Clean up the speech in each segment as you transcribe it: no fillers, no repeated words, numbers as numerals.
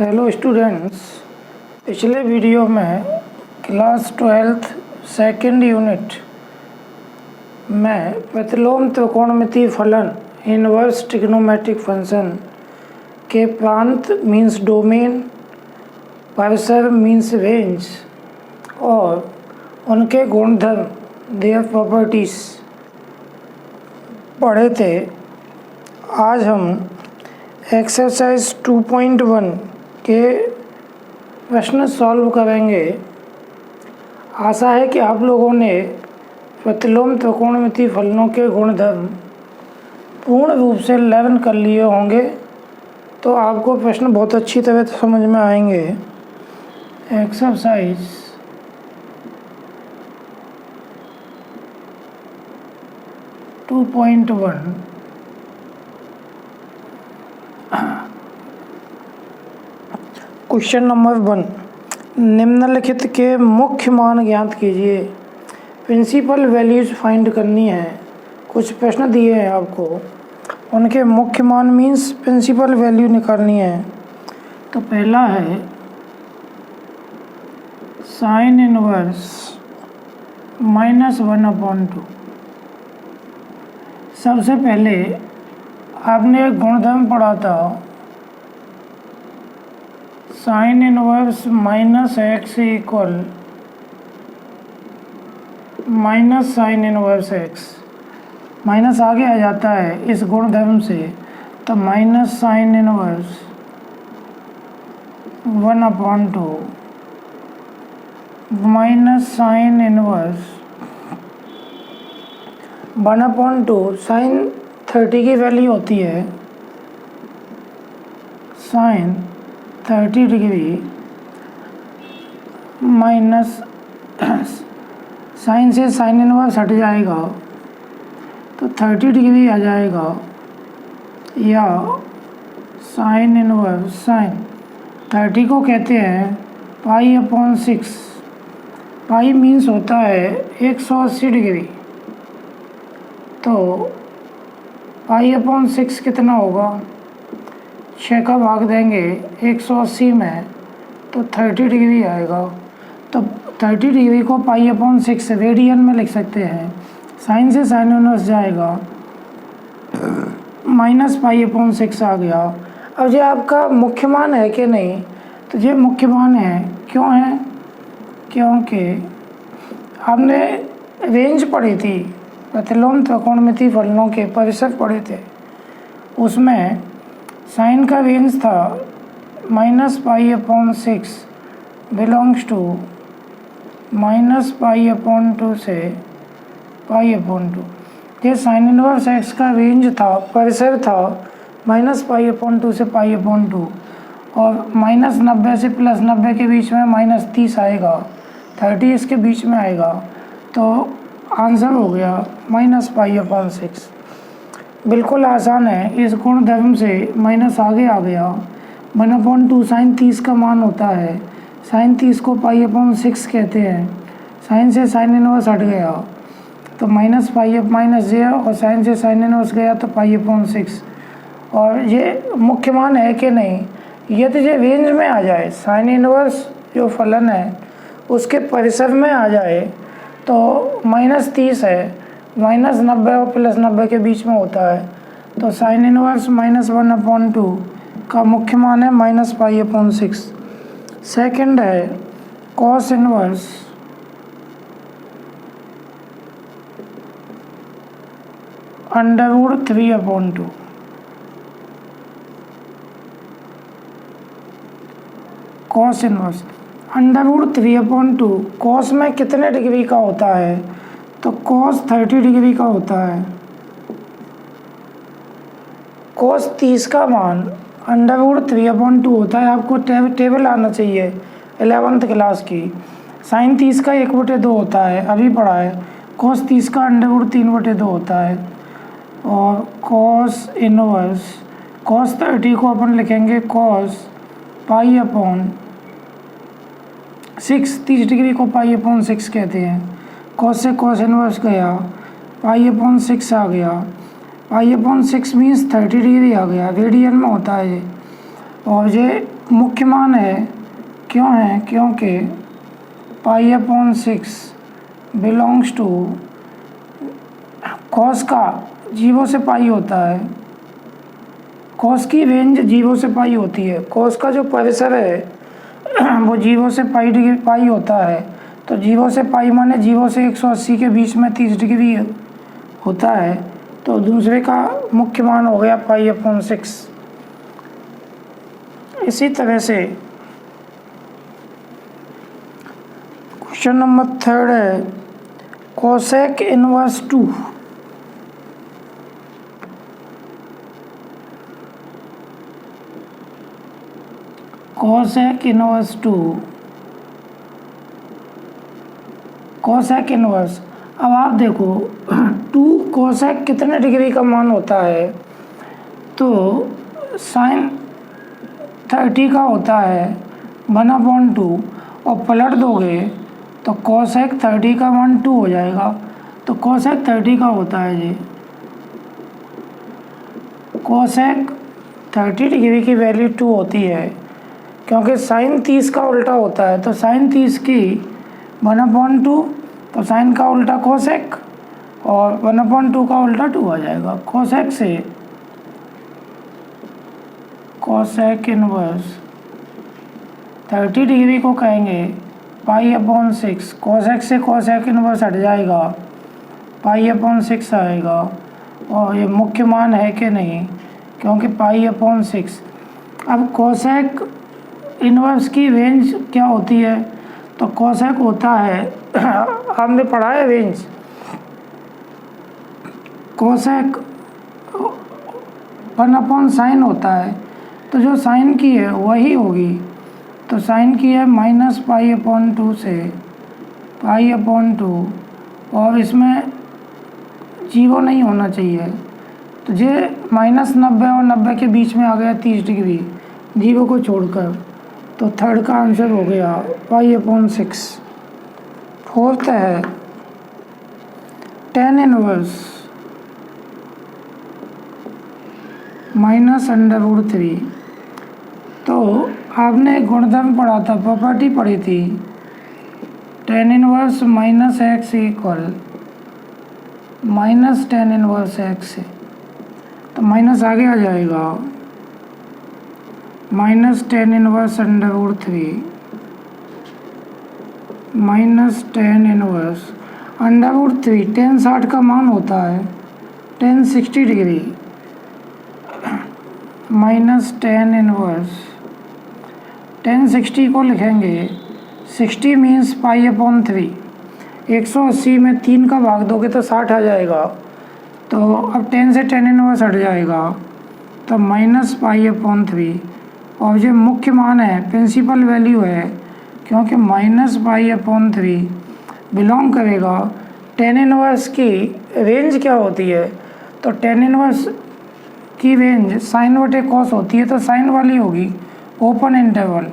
Hello students, पिछले video में class 12th second unit में प्रतिलोम त्रिकोणमितीय फलन इनवर्स ट्रिग्नोमेट्रिक फंक्शन के प्रांत मीन्स डोमेन, परिसर मीन्स रेंज और उनके गुणधर्म देयर प्रॉपर्टीज पढ़े थे। आज हम एक्सरसाइज 2.1 के प्रश्न सॉल्व करेंगे। आशा है कि आप लोगों ने प्रतिलोम त्रिकोणमितीय फलनों के गुणधर्म पूर्ण रूप से लर्न कर लिए होंगे, तो आपको प्रश्न बहुत अच्छी तरह से समझ में आएंगे। एक्सरसाइज 2.1 क्वेश्चन नंबर 1, निम्नलिखित के मुख्य मान ज्ञात कीजिए। प्रिंसिपल वैल्यूज फाइंड करनी है। कुछ प्रश्न दिए हैं आपको, उनके मुख्य मान मीन्स प्रिंसिपल वैल्यू निकालनी है। तो पहला है साइन इनवर्स -1/2। सबसे पहले आपने एक गुणधर्म पढ़ा था, sine inverse -x equal minus sine inverse x। Minus आगे आ जाता है इस गुणधर्म से, तो minus sine inverse 1/2 minus sine inverse 1/2। Sine 30 की वैल्यू होती है साइन 30 डिग्री माइनस साइन से साइन इनवर्स हट जाएगा तो 30 डिग्री आ जाएगा, या साइन इनवर्स साइन 30 को कहते हैं π/6। पाई मीन्स होता है 180 डिग्री, तो π/6 कितना होगा? 6 का भाग देंगे 180 में तो 30 डिग्री आएगा। तो 30 डिग्री को π/6 रेडियन में लिख सकते हैं। साइन से साइन इनवर्स जाएगा, -π/6 आ गया। अब ये आपका मुख्य मान है कि नहीं? तो ये मुख्य मान है। क्यों है? क्योंकि आपने रेंज पढ़ी थी, प्रतिलोम त्रिकोणमितीय फलनों के परिसर पढ़े थे। उसमें साइन का रेंज था -π/6 बिलोंग्स टू -π/2 से π/2। ये साइन इनवर्स x का रेंज था, परिसर था -π/2 से π/2, और -90 से +90 के बीच में -30 आएगा, 30 इसके बीच में आएगा, तो आंसर हो गया -π/6। बिल्कुल आसान है। इस गुणधर्म से माइनस आगे आ गया। 1/2 साइन 30 का मान होता है। साइन 30 को π/6 कहते हैं। साइन से साइन इनवर्स हट गया तो -π/- और साइन से साइन इनवर्स गया तो π/6। और ये मुख्य मान है कि नहीं? यदि ये रेंज में आ जाए, साइन इनवर्स जो फलन है उसके परिसर में आ जाए तो -30 है, -90 और +90 के बीच में होता है, तो साइन इनवर्स -1/2 का मुख्य मान है -π/6। सेकंड है cos inverse √3/2। Cos inverse √3/2 cos में कितने डिग्री का होता है? तो कॉस 30 डिग्री का होता है। कॉस 30 का मान √3/2 होता है। आपको टेबल आना चाहिए 11th क्लास की। साइन 30 का 1/2 होता है, अभी पढ़ा है। कॉस 30 का √3/2 होता है। और कॉस इनवर्स कॉस 30 को अपन लिखेंगे कॉस π/6। 30 डिग्री को π/6 कहते हैं। कॉस से कॉस इनवर्स गया, π/6 आ गया। π/6 मीन्स 30 डिग्री आ गया, रेडियन में होता है ये। और ये मुख्य मान है, क्यों है? क्योंकि π/6 बिलोंग्स टू कॉस का 0 से पाई होता है। कॉस की रेंज 0 से पाई होती है। कॉस का जो परिसर है वो 0 से पाई होता है। तो 0 से पाई माने 0 से 180 के बीच में 30 डिग्री होता है। तो दूसरे का मुख्य मान हो गया π/6। इसी तरह से क्वेश्चन नंबर 3 है cosec inverse 2। Cosec inverse 2, cosec inverse. अब आप देखो 2 कोसेक कितने डिग्री का मान होता है? तो साइन 30 का होता है 1/2 और पलट दोगे तो कोसेक 30 का मान 2 हो जाएगा। तो कोसेक 30 का होता है जी, कोसेक 30 डिग्री की वैल्यू 2 होती है, क्योंकि साइन 30 का उल्टा होता है। तो साइन 30 की 1/2, तो साइन का उल्टा कोसेक और 1/2 का उल्टा 2 आ जाएगा। कोसेक से कोसेक इनवर्स 30 डिग्री को कहेंगे π/6। कोसेक से कोसेक इनवर्स हट जाएगा, π/6 आएगा। और ये मुख्य मान है कि नहीं? क्योंकि π/6। अब कोसेक इनवर्स की रेंज क्या होती है? तो कोसेक होता है हमने पढ़ा है रेंज, कोसेक 1/sin होता है। तो जो साइन की है वही होगी। तो साइन की है -π/2 से π/2, और इसमें 0 नहीं होना चाहिए। तो ये -90 और 90 के बीच में आ गया 30 डिग्री 0 को छोड़कर। तो थर्ड का आंसर हो गया π/6। फोर्थ है tan इनवर्स -√3। तो आपने गुणधर्म पढ़ा था, प्रॉपर्टी पढ़ी थी, tan inverse -x equal -tan inverse x है। तो माइनस आगे आ जाएगा, -tan inverse √3 -tan inverse √3। tan 60 का मान होता है tan 60 degree -tan inverse. tan 60 को लिखेंगे, 60 मीन्स π/3। 180 में 3 का भाग दोगे तो 60 आ जाएगा। तो अब tan से tan इनवर्स हट जाएगा, तो -π/3। और ये मुख्य मान है, प्रिंसिपल वैल्यू है, क्योंकि -π/3 बिलोंग करेगा। tan इनवर्स की रेंज क्या होती है? तो tan इनवर्स की रेंज साइन बटे कॉस होती है। तो साइन वाली होगी ओपन इंटरवल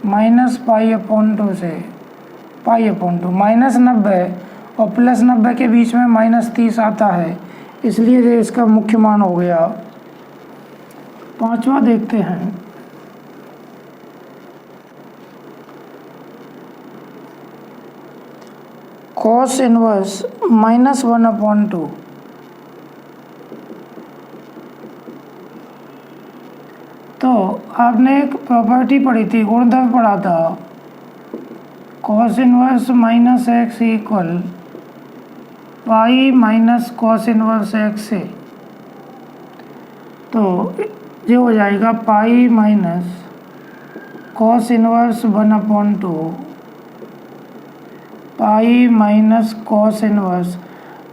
-π/2 से π/2। -90 और +90 के बीच में -30 आता है, इसलिए ये इसका मुख्य मान हो गया। पांचवा देखते हैं, cos इनवर्स -1/2। तो आपने एक प्रॉपर्टी पढ़ी थी, गुणधर्म पढ़ा था, cos inverse -x equal pi cos inverse x से। तो ये हो जाएगा पाई cos इनवर्स 1/2 पाई cos इनवर्स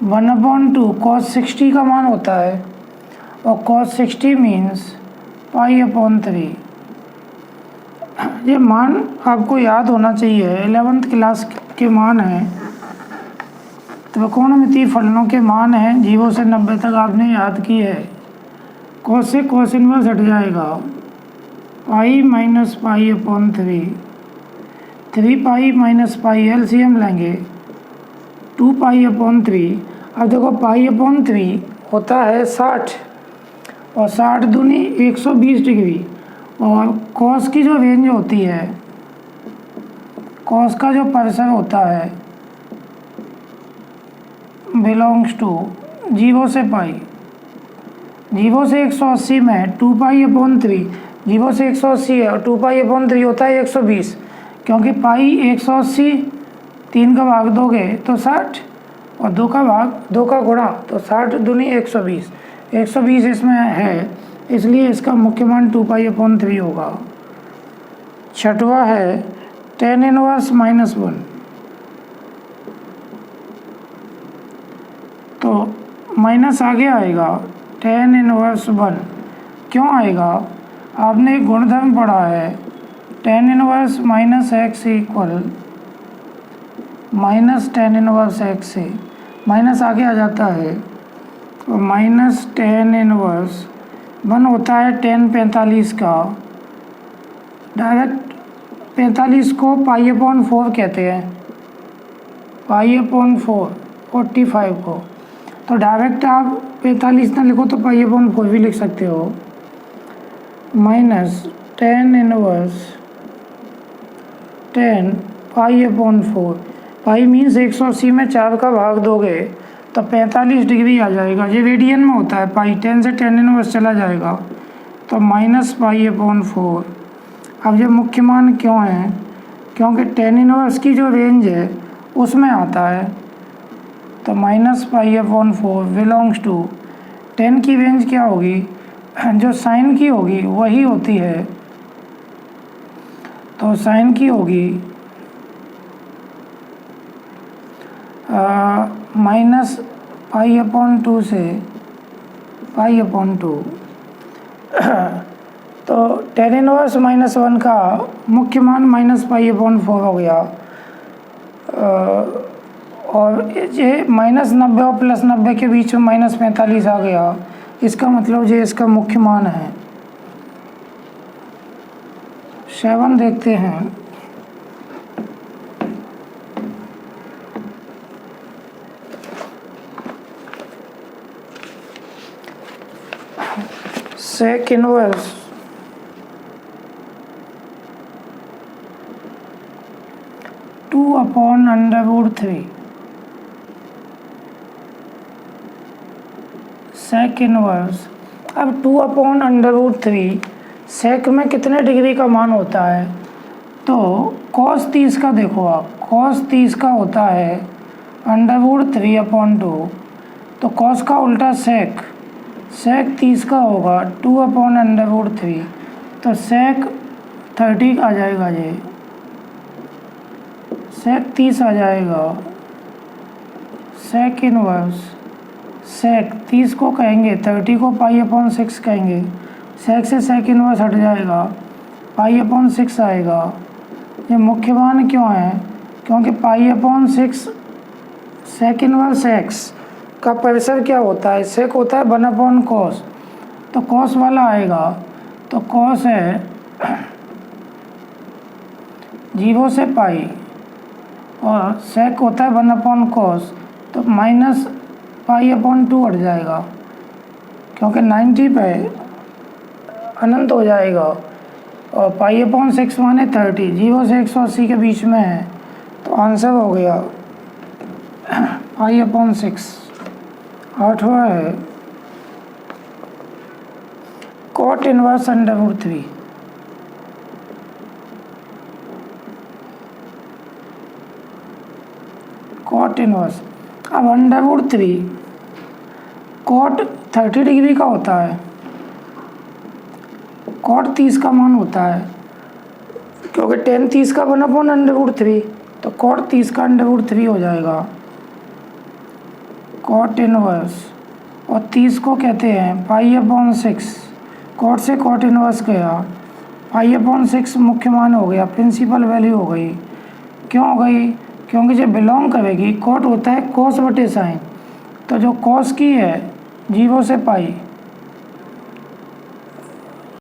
1/2। cos 60 का मान होता है, और cos 60 मीन्स π/3। ये मान आपको याद होना चाहिए, 11th क्लास के मान हैं। त्रिकोणमितीय फलनों के मान हैं 0 से 90 तक आपने याद की है। cos से cos इनवर्स हट जाएगा, पाई π/3। 3π - एलसीएम लेंगे 2π/3। अब देखो π/3 होता है 60, और 60 दूनी 120 डिग्री, और कॉस की जो रेंज होती है, कॉस का जो परिसर होता है बिलोंग्स टू 0 से पाई, 0 से 180 में 2π/3, 0 से 180 है और 2π/3 होता है 120, क्योंकि पाई 180 3 का भाग दोगे तो 60 और 2 का भाग 2 का गुणा तो 60 दूनी 120, 120 इसमें है, इसलिए इसका मुख्य मान 2π/3 होगा। छठवा है tan इनवर्स -1। तो माइनस आगे आएगा tan इनवर्स 1। क्यों आएगा? आपने एक गुणधर्म पढ़ा है tan inverse -x equal -tan inverse x से माइनस आगे आ जाता है और -tan इनवर्स 1 होता है tan 45 का। डायरेक्ट 45 को π/4 कहते हैं, π/4 45 को, तो डायरेक्ट आप 45 ना लिखो तो π/4 भी लिख सकते हो। -tan इनवर्स 10 π/4, पाई मीन्स 180 में 4 का भाग दोगे तो 45 डिग्री आ जाएगा। ये रेडियन में होता है पाई, 10 से tan इनवर्स चला जाएगा तो -π/4। अब ये मुख्य मान क्यों है? क्योंकि tan इनवर्स की जो रेंज है उसमें आता है, तो -π/4 बिलोंग्स टू 10 की रेंज क्या होगी? जो साइन की होगी वही होती है, तो साइन की होगी -π/2 से π/2। तो tan इनवर्स -1 का मुख्य मान -π/4 हो गया। और ये -90 और +90 के बीच में -45 आ गया, इसका मतलब ये इसका मुख्य मान है। 7 देखते हैं। sec inverse (2/√3) sec inverse. अब 2/√3 सेक में कितने डिग्री का मान होता है? तो cos 30 का देखो आप, cos 30 का होता है √3/2, तो cos का उल्टा sec 30 का होगा 2/√3, तो sec 30 आ जाएगा, ये sec 30 आ जाएगा। sec इनवर्स sec 30 को कहेंगे, 30 को π/6 कहेंगे, sec से sec इनवर्स हट जाएगा, π/6 आएगा। ये मुख्य मान क्यों है? क्योंकि π/6 sec इनवर्स x का परिसर क्या होता है? sec होता है 1/cos, तो cos वाला आएगा, तो cos है 0 से पाई और sec होता है 1/cos, तो -π/2 हट जाएगा, क्योंकि 90 पे अनंत हो जाएगा और π/6 माने 30, 0 से 180 के बीच में है, तो आंसर हो गया π/6। 8वां है cot इनवर्स √3। cot इनवर्स, अब √3 cot 30 डिग्री का होता है, cot 30 का मान होता है, क्योंकि tan 30 का 1/√3, तो cot 30 का √3 हो जाएगा। cot इनवर्स और 30 को कहते हैं π/6, cot से cot इनवर्स गया, π/6 मुख्य मान हो गया, प्रिंसिपल वैल्यू हो गई। क्यों हो गई? क्योंकि जब बिलोंग करेगी, cot होता है cos/sin, तो जो cos की है 0 से पाई